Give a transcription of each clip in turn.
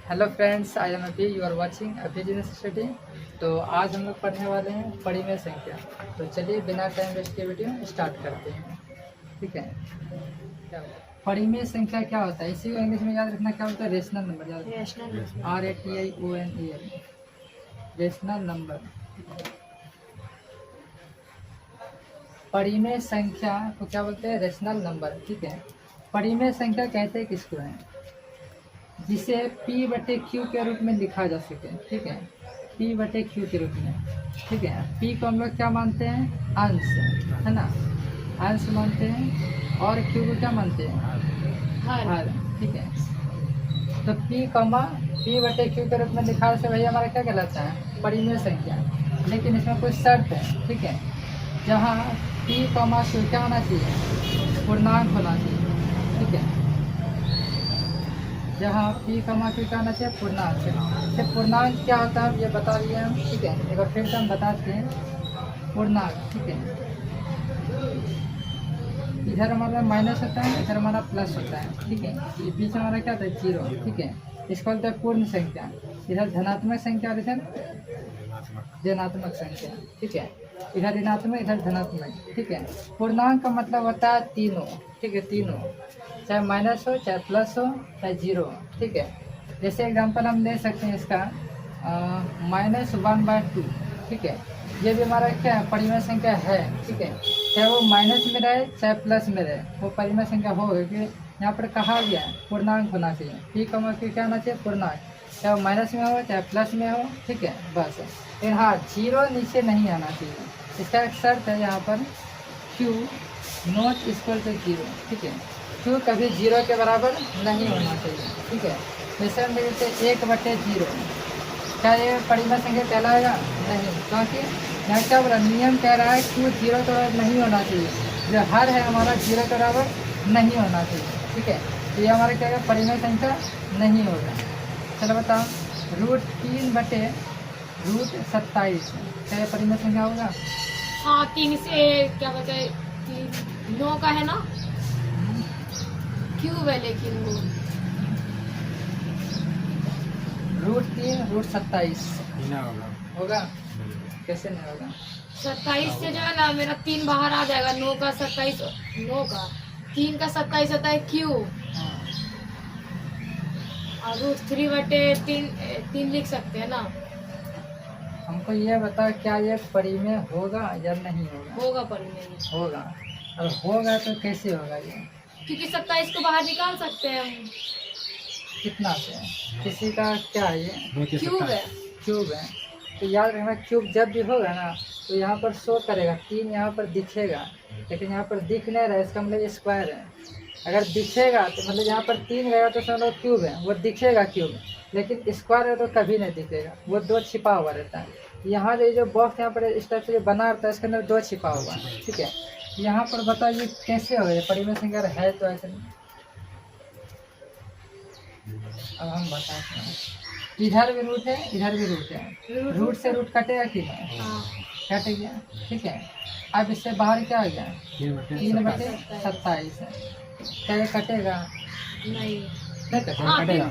Hello friends, I am अभी you are watching अभी business study. तो आज हम लोग पढ़ने वाले हैं परिमेय संख्या। तो चलिए बिना टाइम वेस्ट के वीडियो स्टार्ट करते हैं। ठीक है, क्या होता है परिमेय संख्या, क्या होता है इसी को इंग्लिश में याद रखना, क्या होता है रेशनल नंबर। याद रखना RATIONAL, रेशनल नंबर। परिमेय संख्या को क्या बोलते हैं? Rational number. ठीक है, परिमेय संख्या कहते हैं किसको है? जिसे P/Q के रूप में लिखा जा सके। ठीक है, P/Q के रूप में। ठीक है, P को हम लोग क्या मानते हैं? अंश, है ना, अंश मानते हैं। और Q को क्या मानते हैं? हर। ठीक है, तो P/Q के रूप में लिखा से भैया हमारा क्या कहलाता है? परिमेय संख्या। लेकिन इसमें कुछ शर्त है। ठीक है, जहाँ P, Q क्या होना चाहिए? पूर्णांक होना चाहिए। ठीक है, जहाँ P, Q का आना चाहिए पूर्णांक। तो पूर्णांक क्या होता है ये बता दिए हम। ठीक है, एक बार फिर से हम बताते हैं पूर्णांक। ठीक है, इधर हमारा माइनस होता है, इधर हमारा प्लस होता है। ठीक है, ये बीच में हमारा क्या होता है? जीरो। ठीक है, इसको बोलते हैं पूर्ण संख्या। इधर धनात्मक संख्या और इधर ऋणात्मक संख्या। ठीक है, इधर ऋणात्मक इधर धनात्मक। ठीक है, पूर्णांक का मतलब होता है तीनों। ठीक है, तीनों, चाहे माइनस हो, चाहे प्लस हो, चाहे जीरो। ठीक है, जैसे एग्जांपल हम ले सकते हैं इसका -1/2। ठीक है, ये भी हमारा क्या है? परिमेय संख्या है। ठीक है, चाहे वो माइनस में रहे चाहे प्लस में रहे, वो परिमेय संख्या हो। क्योंकि यहाँ पर कहा गया है पूर्णांक होना चाहिए। P, Q क्या होना चाहिए? पूर्णांक, चाहे वो माइनस में हो चाहे प्लस में हो। ठीक है, बस। लेकिन हाँ, जीरो नीचे नहीं आना चाहिए। इसका एक शर्त है यहाँ पर, Q not equal to zero. ठीक है, Q कभी जीरो के बराबर नहीं होना चाहिए। ठीक है, जैसे हम देखते हैं 1/0, क्या ये परिमेय संख्या कहलाएगा? नहीं, क्योंकि यहाँ क्या बोला? नियम कह रहा है Q जीरो के बराबर नहीं होना चाहिए। जो हर है हमारा जीरो के बराबर नहीं होना चाहिए। ठीक है, तो ये हमारा क्या है? परिमेय संख्या नहीं होगा। चलो बताओ, √3/√27 क्या ये परिमेय संख्या होगा? हाँ, 3 से क्या बोलते हैं, 9 का है ना, क्यूब है लेकिन वो √3/√27 होगा? कैसे नहीं होगा? 27 से जो है ना, मेरा 3 बाहर आ जाएगा। 9 का 27, 9 का 3 का 27 होता है क्यूब। हाँ, और √3/3 लिख सकते हैं ना। हमको ये बता, क्या ये परिमेय होगा या नहीं होगा? होगा परिमेय, होगा। और होगा तो कैसे होगा ये? क्योंकि 27 को बाहर निकाल सकते हैं हम। कितना से? किसी का क्या है ये? क्यूब है। क्यूब है। तो याद रखना, क्यूब जब भी होगा ना तो यहाँ पर शो करेगा, 3 यहाँ पर दिखेगा। लेकिन यहाँ पर दिख नहीं रहा है, इसका मतलब ये स्क्वायर है। अगर दिखेगा तो मतलब यहाँ पर 3 रहेगा तो समझ लो क्यूब है, वो दिखेगा क्यूब। लेकिन स्क्वायर है तो कभी नहीं दिखेगा, वो 2 छिपा हुआ रहता है। यहाँ जो बॉक्स यहाँ पर इस टाइप से जो बना रहता है, इसके अंदर 2 छिपा हुआ है। ठीक है, यहाँ पर बताइए कैसे होगा? परिमेय संख्या है तो ऐसे नहीं। अब हम बताते हैं, इधर भी रूट है, इधर भी रूट है। रूट से रूट कटेगा कि नहीं? हाँ, कट गया। ठीक है, अब इससे बाहर क्या आ गया? 3/27 है। क्या ये कटेगा? नहीं। नहीं कटेगा। हाँ, कटेगा।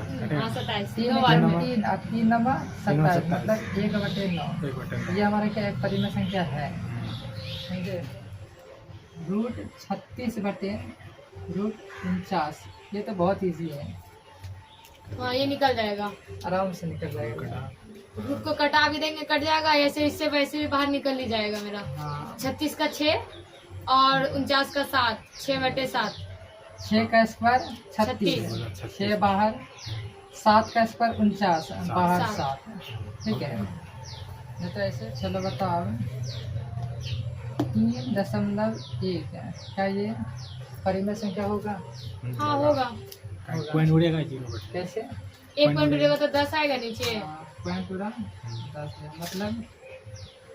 27 3 दो बार में। 3 अब 3 नंबर 27 मतलब 1/9। ये हमारे क्या एक परिमेय संख्या है। समझे? √36/√49, ये तो बहुत इजी है, हाँ, ये निकल जाएगा। आराम से निकल जाएगा। रूट को कटा भी देंगे, कट जाएगा। ऐसे इससे वैसे भी बाहर निकल ही जाएगा मेरा। हाँ, 36 का 6 और 49 का 7, 6/7। 6 का स्क्वायर 36, 6 बाहर, 7 का स्क्वायर 49, बाहर 7। ठीक है, नहीं तो ऐसे। चलो बताओ, 3.1 है, क्या ये परिमेय संख्या होगा? हाँ, होगा। पॉइंट उड़ेगा जीरो पर। कैसे? 1 पॉइंट उड़ेगा तो 10 आएगा नीचे। पॉइंट पूरा 10 है, मतलब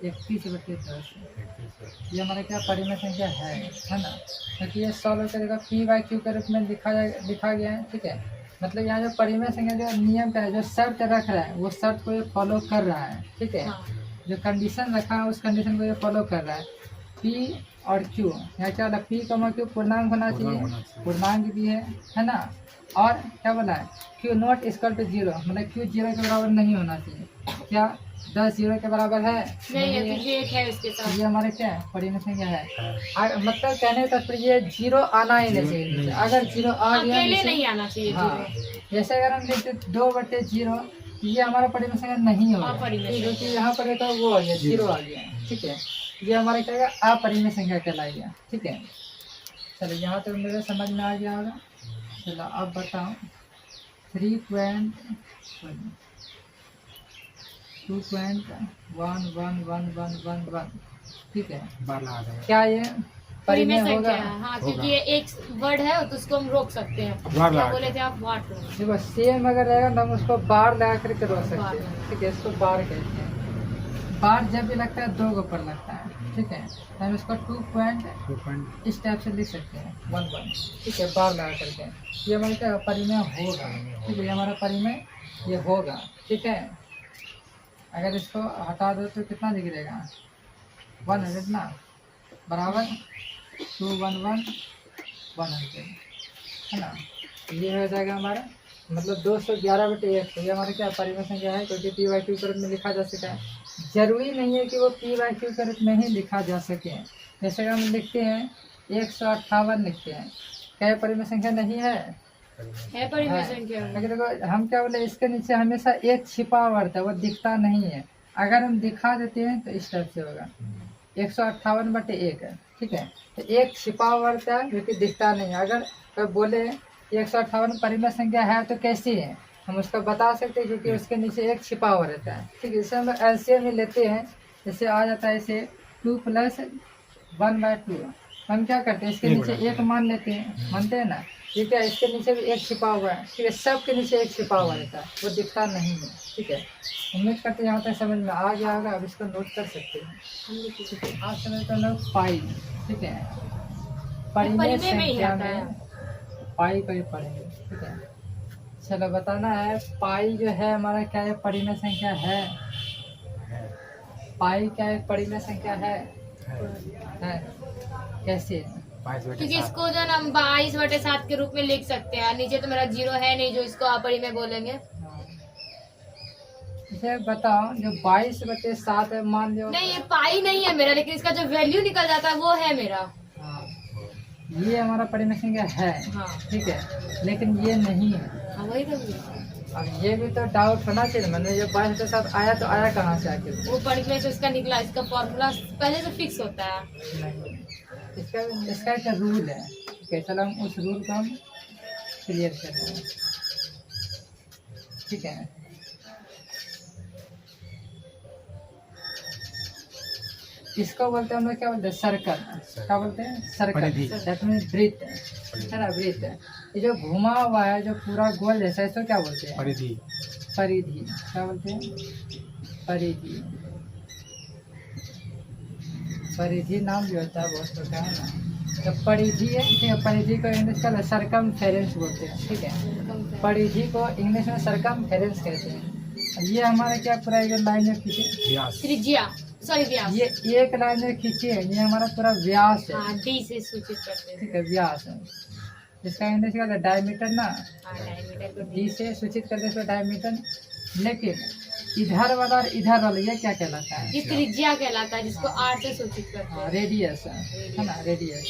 31/10। ये हमारा क्या परिमेय संख्या है ना? क्योंकि ये सॉल्व करेगा P/Q के रूप में लिखा गया है। ठीक है, मतलब यहाँ जो परिमेय संख्या जो नियम का है, जो शर्त रख रहा है, वो शर्त को ये फॉलो कर रहा है। ठीक है, हाँ, जो कंडीशन रखा है उस कंडीशन को ये फॉलो कर रहा है। P और Q, यहाँ क्या बोला P, Q पूर्णांक होना चाहिए, पूर्णांक भी है ना। और क्या बोला है Q नॉट इक्वल टू 0, मतलब Q 0 के बराबर नहीं होना चाहिए। क्या 10 0 के बराबर है? नहीं है, क्योंकि एक है इसके साथ। ये हमारे क्या है परिमेय संख्या है। मतलब कहने का तात्पर्य ये 0 आना ही नहीं चाहिए। अगर 0 आ गया अकेले जैसे- नहीं आना चाहिए हाँ, 0। जैसे अगर हम देखते 2/0, ये हमारा परिमेय संख्या नहीं होगा, अपरिमेय संख्या। क्योंकि यहाँ पर तो वो आ गया 0 आ गया, ठीक है। ये हमारा क्या है अपरिमेय संख्या कहलाएगा, ठीक है। चलो यहाँ तक मेरे समझ में आ गया होगा। चलो अब बताओ 3.2.11111, ठीक है। बार लगा देंगे। क्या ये परिमेय परिमेय होगा? संख्या है, हाँ, क्योंकि ये एक वर्ड है तो उसको हम रोक सकते हैं। बार क्या लगा बोले थे आप? वाट लो। देखो सेम अगर रहेगा तो हम उसको बार लगा करके रोक सकते बार। हैं, ठीक है। इसको बार कहते हैं। बार जब भी लगता है 2 के ऊपर लगता है, ठीक है, तो हम इसको 2 पॉइंट 2.1 इस टाइप से लिख सकते हैं 11, ठीक है, बार लगा करके। ये हमारा क्या परिमेय होगा, ठीक है, ये हमारा परिमेय ये होगा, ठीक है। अगर इसको हटा दो तो कितना दिख जाएगा 100 ना, बराबर 211 है ना। ये हो जाएगा हमारा मतलब 211/100। ये हमारा क्या परिमेय संख्या है, क्योंकि P/Q के रूप में लिखा जा सकता है। जरूरी नहीं है कि वो P/Q के रूप में ही लिखा जा सके। जैसे हम लिखते हैं 158 लिखते हैं, क्या परिमेय संख्या नहीं है? परिमेय है। संख्या। लेकिन देखो हम क्या बोले, इसके नीचे हमेशा एक छिपा हुआ रहता है, वो दिखता नहीं है। अगर हम दिखा देते हैं तो इस टाइप से होगा 158/1 है, ठीक है। तो एक छिपा हुआ रहता है जो कि दिखता नहीं है। अगर कोई बोले 158 परिमेय संख्या है तो कैसी है, हम उसको बता सकते हैं, क्योंकि उसके नीचे एक छिपा हुआ रहता है, ठीक है। इसे हम एलसीएम में लेते हैं, जैसे आ जाता है इसे 2 + 1/2। हम क्या करते हैं, इसके नीचे एक मान लेते हैं, मानते हैं ना। ठीक है, इसके नीचे भी एक छिपा हुआ है, ठीक है, सब के नीचे एक छिपा हुआ रहता है, वो दिखता नहीं है, ठीक है। उम्मीद करते हैं यहाँ तक समझ में आ गया होगा। अब इसको नोट कर सकते हैं, ठीक है। आप समझ कर लो पाई, ठीक है, परिमेय परिमेय में ही संख्या आता है। में पाई को ही पढ़ेंगे, ठीक है। चलो बताना है पाई जो है हमारा क्या है परिमेय संख्या है? पाई क्या है परिमेय संख्या है? कैसे? क्योंकि इसको जो है ना हम 22/7 के रूप में लिख सकते हैं। नीचे तो मेरा 0 है नहीं जो इसको अपरिमेय बोलेंगे। इसे बताओ जो 22/7 है, मान लो नहीं, ये पाई नहीं है मेरा, लेकिन इसका जो वैल्यू निकल जाता है वो है मेरा। हाँ, ये हमारा परिमेय संख्या है, हाँ। ठीक है, लेकिन ये नहीं है। हाँ, वही तो। अब ये भी तो डाउट होना चाहिए, मैंने ये 22/7 आया तो आया कहाँ से आके? वो परिमेय से उसका निकला, इसका फॉर्मूला पहले से फिक्स होता है। नहीं, इसका एक रूल है, ठीक है। चलो हम उस रूल को हम क्लियर कर रहे हैं, ठीक है। इसको बोलते हैं हम लोग क्या बोलते हैं सर्कल, क्या बोलते हैं सर्कल, दैट मीन्स वृत्त है ना, वृत्त। ये जो घुमा हुआ है जो पूरा गोल जैसा, इसको क्या बोलते हैं? परिधि। परिधि, क्या बोलते हैं? परिधि। परिधि नाम भी होता है बहुत प्रकार है ना। तो परिधि है, ठीक है, परिधि को इंग्लिश का सरकमफेरेंस बोलते हैं, ठीक है। परिधि को इंग्लिश में सरकमफेरेंस कहते हैं। ये हमारा क्या पूरा एक लाइन में खींचे, त्रिज्या, सॉरी व्यास। ये एक लाइन में खींचे, ये हमारा पूरा व्यास है, हाँ, डी से सूचित करते हैं। ठीक है, व्यास है। इसका इंग्लिश का डायमीटर ना, हाँ, डायमीटर को डी से सूचित करते हैं इसको डायमीटर। लेकिन इधर वाला और इधर वाला ये क्या कहलाता है? ये त्रिज्या कहलाता है, जिसको आर से सूचित करते हैं। रेडियस है ना, रेडियस।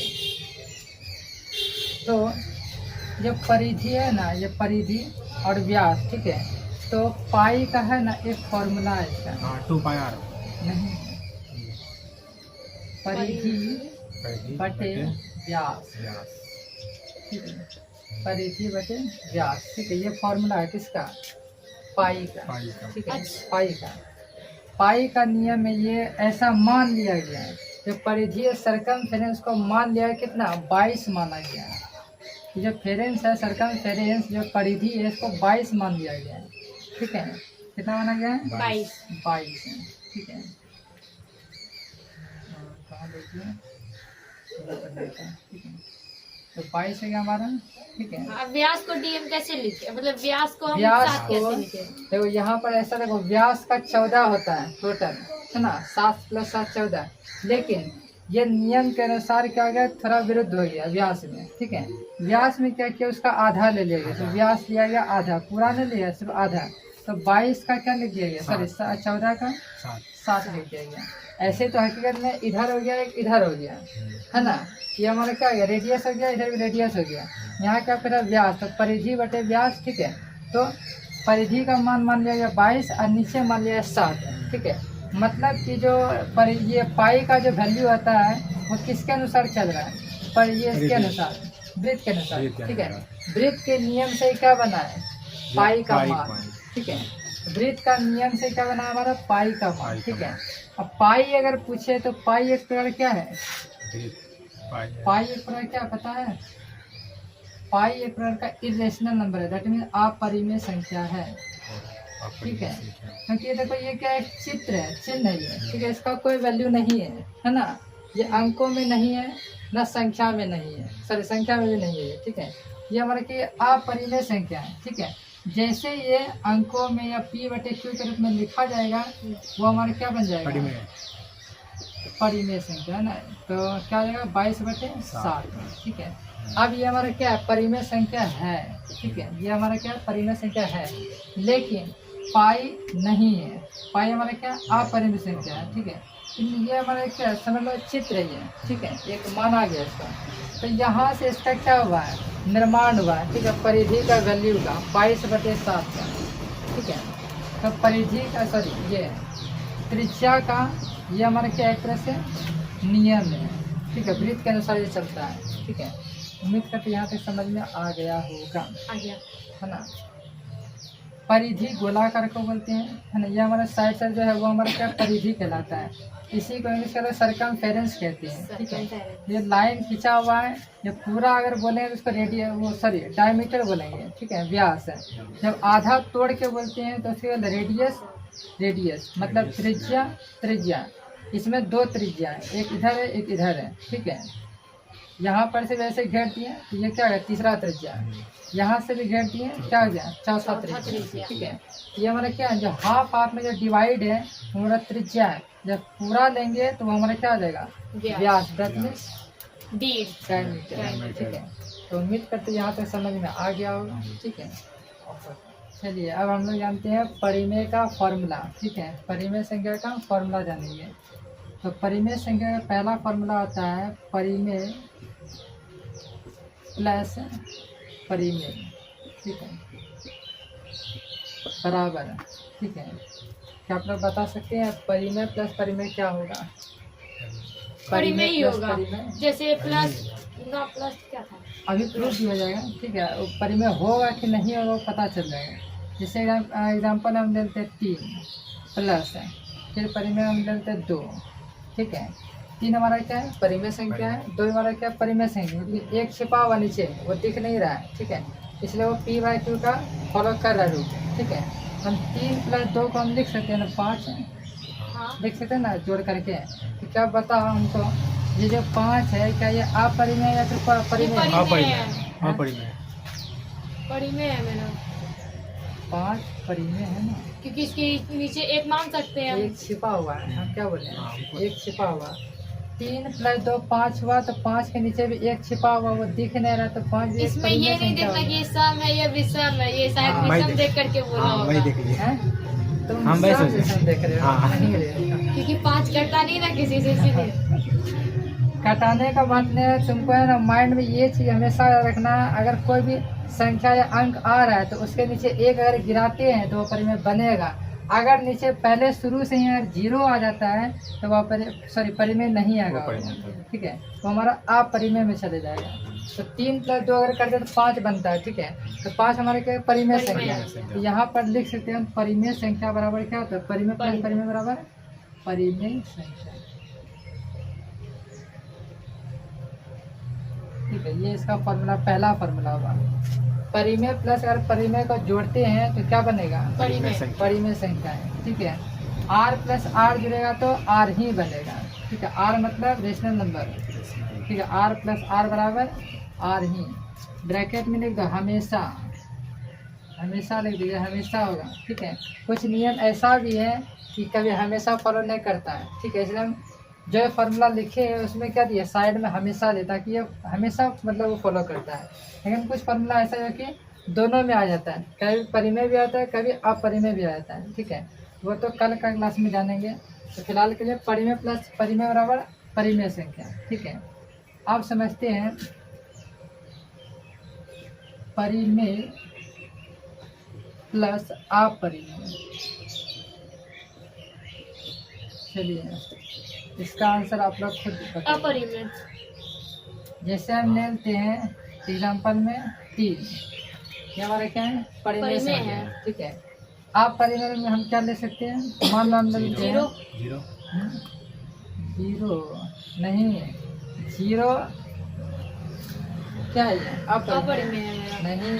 तो जो परिधि है ना, ये परिधि और व्यास, ठीक है। तो पाई का है ना एक फॉर्मूला है इसका, 2πr नहीं, परिधि बटे व्यास, ठीक है, परिधि बटे व्यास, ठीक है। ये फॉर्मूला है किसका? पाई का, ठीक है, पाई का। पाई का नियम में ये ऐसा मान लिया गया है, जो परिधि सरकमफेरेंस को मान लिया है कितना 22 माना गया है। ये जो फेरेंस है सरकमफेरेंस जो परिधि है इसको 22 मान लिया गया है, ठीक है। कितना माना गया है? 22 है, ठीक है। कहाँ देखिए, ठीक है, तो 22 है क्या हमारा, ठीक है। हाँ, व्यास को डीएम कैसे लिखे, मतलब व्यास को हम व्यास 7 को कैसे लिखे? देखो यहाँ पर ऐसा देखो, व्यास का 14 होता है टोटल, है ना, 7 + 7 14। लेकिन ये नियम के अनुसार क्या हो गया, थोड़ा विरुद्ध हो गया व्यास में, ठीक है। व्यास में क्या किया, उसका आधा ले लिया गया, तो व्यास लिया गया आधा, पूरा नहीं लिया सिर्फ आधा, तो 22 का क्या लिख दिया गया, सॉरी 14 का 7 लिख दिया गया। ऐसे तो हकीकत में इधर हो गया, एक इधर हो गया, है ना। ये हमारा क्या हो गया, रेडियस हो गया, इधर भी रेडियस हो गया। यहाँ क्या फिर व्यास, तो परिधि बटे व्यास, ठीक है। तो परिधि का मान लिया गया 22 और नीचे मान लिया 7, ठीक है। मतलब कि जो ये पाई का जो वैल्यू आता है वो किसके अनुसार चल रहा है, पर ये इसके अनुसार, वृत्त के अनुसार, ठीक है। वृत्त के नियम से क्या बना है, पाई का मान, ठीक है। वृत्त का नियम से क्या बना हमारा, पाई का मान, ठीक है। अब पाई अगर पूछे तो पाई एक प्रकार क्या है, पाई एक प्रकार क्या पता है, पाई एक प्रकार का इरेशनल नंबर है, दैट मीन अपरिमेय संख्या है, ठीक है। क्योंकि ये देखो ये क्या है, चित्र है, चिन्ह है ये, ठीक है। इसका कोई वैल्यू नहीं है ना। ये अंकों में नहीं है, न संख्या में नहीं है, सॉरी संख्या में भी नहीं है, ठीक है। ये हमारा कि अपरिमेय संख्या है, ठीक है। जैसे ये अंकों में या P बटे Q के रूप में लिखा जाएगा वो हमारा क्या बन जाएगा, परिमेय संख्या, है ना। तो क्या हो जाएगा 22 बटे 7, ठीक है। अब ये हमारा क्या है, परिमेय संख्या है, ठीक है। ये हमारा क्या परिमेय संख्या है, लेकिन पाई नहीं है। पाई हमारा क्या अपरिमेय संख्या है, ठीक है। ये हमारा क्या समझ लो चित्र है ये, ठीक है, एक माना गया इसका। तो यहाँ से इसका क्या हुआ है, निर्माण हुआ है, ठीक है। परिधि का वैल्यू का 22 बटे 7 का, ठीक है। तो परिधि का सॉरी ये त्रिज्या का ये हमारा क्या एक तरह से नियम है, ठीक है। वृत्त के अनुसार ये चलता है, ठीक है। उम्मीद करते यहाँ तक समझ में आ गया होगा, आ गया, है ना। परिधि गोलाकार को बोलते हैं, है ना। ये हमारा साइड साइड जो है वो हमारा क्या परिधि कहलाता है। इसी को इंग्लिश का सर्कमफेरेंस कहते हैं, ठीक है। ये लाइन खींचा हुआ है, ये पूरा अगर बोलेंगे तो उसको रेडियस वो सॉरी डायमीटर बोलेंगे, ठीक है, व्यास है। जब आधा तोड़ के बोलते हैं तो उसके रेडियस, रेडियस मतलब त्रिज्या, त्रिज्या। इसमें 2 त्रिज्या है, एक इधर है एक इधर है, ठीक है। यहाँ पर से वैसे घेर दिए तो ये क्या है, तीसरा त्रिज्या। यहाँ से भी घेर दिए, क्या हो गया, चौथा त्रिज्या, ठीक है। ये हमारा क्या है, जो हाफ हाफ में जो डिवाइड है वो हमारा त्रिज्या है। जब पूरा लेंगे तो वो हमारा क्या हो जाएगा, व्यास, डायमीटर, ठीक है। तो उम्मीद करते यहाँ तक समझ में आ गया होगा, ठीक है। चलिए अब हम लोग जानते हैं परिमेय का फॉर्मूला, ठीक है। परिमेय संख्या का फॉर्मूला जानेंगे। तो परिमेय संख्या का पहला फॉर्मूला होता है परिमेय प्लस परिमेय, ठीक है, बराबर, ठीक है। क्या आप लोग बता सकते हैं परिमेय प्लस परिमेय क्या होगा, परिमेय ही प्लस होगा। परिमेय, जैसे प्लस ना, प्लस क्या था, अभी प्रूफ भी हो जाएगा, ठीक है। वो परिमेय होगा कि नहीं होगा वो पता चल जाएगा। जैसे एग्जाम्पल हम लेते हैं 3 प्लस है, फिर परिमेय हम लेते हैं 2, ठीक है। 3 हमारा क्या है, परिमेय संख्या है, 2 हमारा क्या परिमेय संख्या, मतलब एक छिपा हुआ नीचे वो दिख नहीं रहा है, ठीक है। इसलिए वो P/Q का फॉलो कर रहा है रूप, ठीक है। हम 3 प्लस 2 को हम लिख सकते हैं ना, 5 हाँ, लिख सकते हैं ना जोड़ करके। तो क्या बताओ हमको, ये जो 5 है क्या ये अपरिमेय या फिर परिमेय, परिमेय है मेरा, 5 परिमेय है ना, क्योंकि इसके नीचे एक मान सकते हैं हम। एक छिपा हुआ है, हम क्या बोले, एक छिपा हुआ। 3 प्लस 2 5 हुआ, तो 5 के नीचे भी एक छिपा हुआ, वो दिख नहीं रहा, तो 5 भी एक इसमें परिमेय ये नहीं संख्या देखना कि होगा। ये सम है या विषम है, ये शायद विषम देख करके बोला होगा, हैं? तुम हम वही सब सोच रहे विषम देख रहे हो, हाँ। नहीं रे। क्योंकि 5 कटता नहीं ना किसी से, इसीलिए। कटाने का बात नहीं है, तुमको है ना माइंड में ये चीज़ हमेशा रखना, अगर कोई भी संख्या या अंक आ रहा है तो उसके नीचे एक अगर गिराते हैं तो वो परिमेय बनेगा। अगर नीचे पहले शुरू से ही अगर 0 आ जाता है तो वह परिमेय नहीं आएगा, ठीक है। तो हमारा अपरिमेय में चले जाएगा। तो 3 प्लस 2 अगर करते तो 5 बनता है, ठीक है। तो 5 हमारे क्या परिमेय संख्या है। तो यहाँ पर लिख सकते हैं परिमेय संख्या बराबर क्या होता है, परिमेय प्लस परिमेय बराबर परिमेय संख्या, ठीक है। ये इसका फॉर्मूला, पहला फॉर्मूला होगा। परिमेय प्लस अगर परिमेय को जोड़ते हैं तो क्या बनेगा, परिमेय संख्या है, ठीक है। r प्लस r जुड़ेगा तो r ही बनेगा, ठीक है। r मतलब रेशनल नंबर, ठीक है। r प्लस r बराबर r ही, ब्रैकेट में लिख दो हमेशा, हमेशा लिख दीजिए, हमेशा होगा, ठीक है। कुछ नियम ऐसा भी है कि कभी हमेशा फॉलो नहीं करता है, ठीक है। इसलिए हम जो फार्मूला लिखे हैं उसमें क्या दिया साइड में हमेशा दे, ताकि ये हमेशा मतलब वो फॉलो करता है। लेकिन कुछ फार्मूला ऐसा है कि दोनों में आ जाता है, कभी परिमेय भी आता है, कभी अपरिमेय भी आ जाता है। ठीक है, वो तो कल का क्लास में जानेंगे। तो फिलहाल के लिए परिमेय प्लस परिमेय बराबर परिमेय संख्या। ठीक है, आप समझते हैं परिमेय प्लस अपरिमेय। चलिए इसका आंसर आप लोग खुद बताइए। अपरिमेय। जैसे हम ले लेते हैं एग्जाम्पल में 3, ये हमारा क्या है परिमेय परिमेय संख्या है। है। ठीक है, आप परिमेय में हम क्या ले सकते हैं, मान लो हम ले लेते हैं 0। 0 0 नहीं, 0 क्या है ये अपरिमेय है मेरा। नहीं,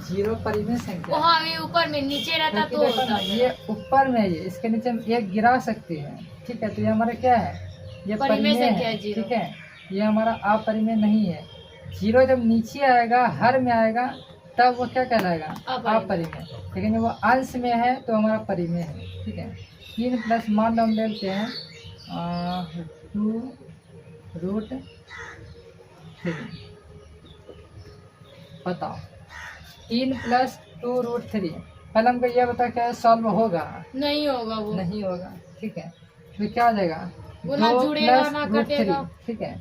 0 परिमेय संख्या है। वहाँ भी ऊपर में नीचे रहता क्योंकि तो देखो ना, होता ये ऊपर में है, ये इसके नीचे हम एक गिरा सकते हैं। ठीक है, तो ये हमारा क्या है, ये परिमेय परिमेय संख्या है। है 0। ठीक है, ये हमारा अपरिमेय नहीं है। 0 जब नीचे आएगा, हर में आएगा, तब वो क्या कहलाएगा, अपरिमेय। अपरिमेय। लेकिन जब वो अंश में है तो हमारा परिमेय है। ठीक है, 3 प्लस मान लो हम ले लेते हैं 2√3। बताओ 3 प्लस 2√3, पहले हमको यह बता क्या सॉल्व होगा, नहीं होगा वो। नहीं होगा। ठीक है, तो क्या आ जाएगा, वो ना 2 जुड़ेगा प्लस ना √3। कटेगा। ठीक है,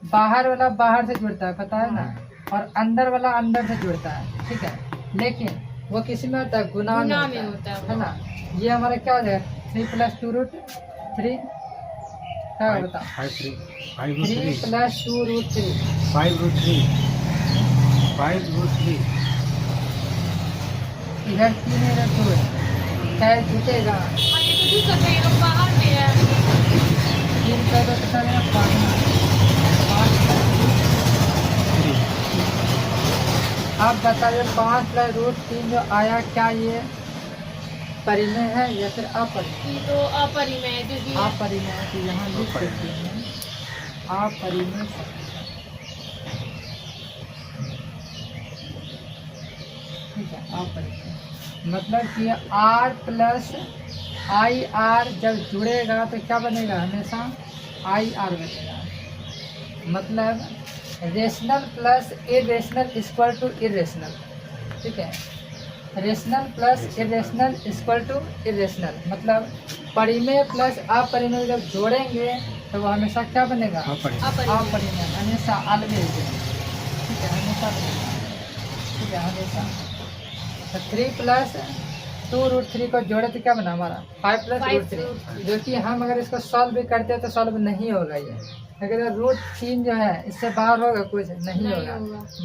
बाहर वाला बाहर से जुड़ता है, पता है ना, और अंदर वाला अंदर से जुड़ता है। ठीक है, लेकिन वो किस में होता है, गुना में होता है ना। ये हमारा क्या हो जाएगा 3 प्लस 2√3, क्या बता 3 प्लस 2√3 5√3 इधर 3 इधर 2 है, क्या जुटेगा, हाँ, ये तो दिक्कत है, ये तो बाहर में है। 3 का तो कितना है 5। आप बताइए 5 प्लस √3 जो आया, क्या ये परिमेय है या फिर अपरिमेय? ये तो अपरिमेय है क्योंकि अपरिमेय है, तो यहाँ लिख सकते हैं अपरिमेय। ठीक है, अपरिमेय मतलब कि R प्लस IR जब जुड़ेगा तो क्या बनेगा, हमेशा IR बनेगा। मतलब rational plus irrational equal to irrational. ठीक है, rational plus irrational equal to irrational, मतलब परिमेय प्लस अपरिमेय जब जोड़ेंगे तो वो हमेशा क्या बनेगा, अपरिमेय, हमेशा ऑलवेज। ठीक है, हमेशा बनेगा। ठीक है, हमेशा। तो 3 प्लस 2√3 को जोड़े तो क्या बना हमारा 5 प्लस √3, जो कि हम अगर इसको सॉल्व भी करते हैं तो सॉल्व नहीं होगा ये। अगर √3 जो है इससे बाहर होगा, कुछ नहीं होगा।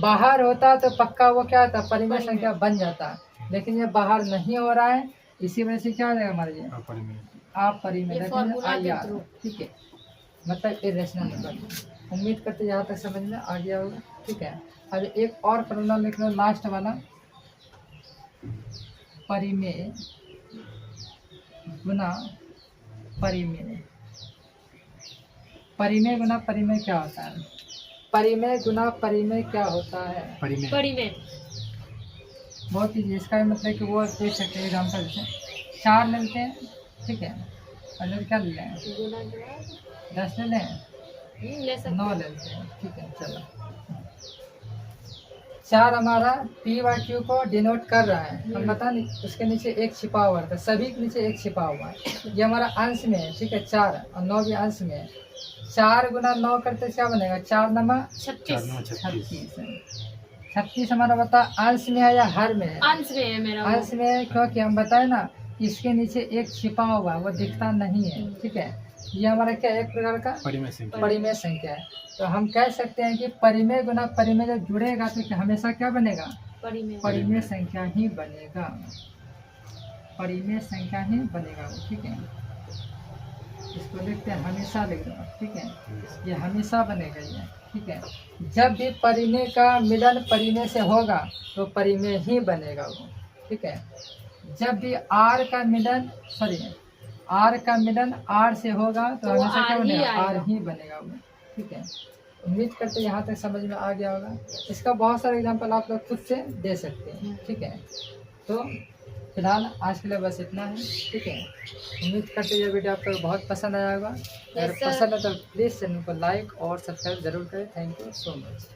बाहर होता तो पक्का वो क्या होता, परिमेय संख्या बन जाता, लेकिन ये बाहर नहीं हो रहा है, इसी वजह से क्या हो जाएगा हमारे ये अपरिमेय। ये फॉर्मूला के IR। थ्रू। ठीक है, मतलब इरेशनल नंबर। उम्मीद करते यहाँ तक समझ में आ गया होगा। ठीक है, अब एक और फॉर्मूला लिख लो, लास्ट वाला, परिमेय गुना परिमेय। परिमेय गुना परिमेय क्या होता है, परिमेय गुना परिमेय क्या होता है, परिमेय। बहुत ईजी। इसका भी मतलब कि वो देख सकते हैं एग्जाम्पल से, 4 लेते हैं। ठीक है, और क्या ले लें, गुना के बाद 10 ले लें, ले सकते 9 लेते हैं। ठीक है, चलो 4 हमारा P/Q को डिनोट कर रहा है, हम बता नहीं, उसके नीचे एक छिपा हुआ था, सभी के नीचे एक छिपा हुआ है। ये हमारा अंश में है। ठीक है, 4 और 9 भी अंश में है। 4 गुना 9 करते क्या बनेगा, 4 नमा 36। 36 हमारा बता अंश में है या हर में है, अंश में है मेरा वो। अंश में है, क्योंकि हम बताए ना इसके नीचे एक छिपा हुआ वो दिखता नहीं है। ठीक है, ये हमारा क्या एक प्रकार का परिमेय संख्या है। तो हम कह सकते हैं कि परिमेय गुना परिमेय जब जुड़ेगा तो क्या हमेशा क्या बनेगा, परिमेय संख्या ही बनेगा, परिमेय संख्या ही बनेगा वो। ठीक है, इसको लिखते हैं हमेशा, लिख दो। ठीक है, ये हमेशा बनेगा ये। ठीक है, जब भी परिमेय का मिलन परिमेय से होगा तो परिमेय ही बनेगा वो। ठीक है, जब भी R का मिलन R का मिलन R से होगा तो हमेशा क्या बनेगा, R ही बनेगा वो। ठीक है, उम्मीद करते हैं यहाँ तक समझ में आ गया होगा। इसका बहुत सारे एग्जांपल आप लोग खुद से दे सकते हैं। ठीक है, तो फिलहाल आज के लिए बस इतना है, ठीक है। उम्मीद करते हैं ये वीडियो आपको बहुत पसंद आया होगा। अगर Yes, sir. पसंद है तो प्लीज़ चैनल को लाइक और सब्सक्राइब जरूर करें। Thank you so much.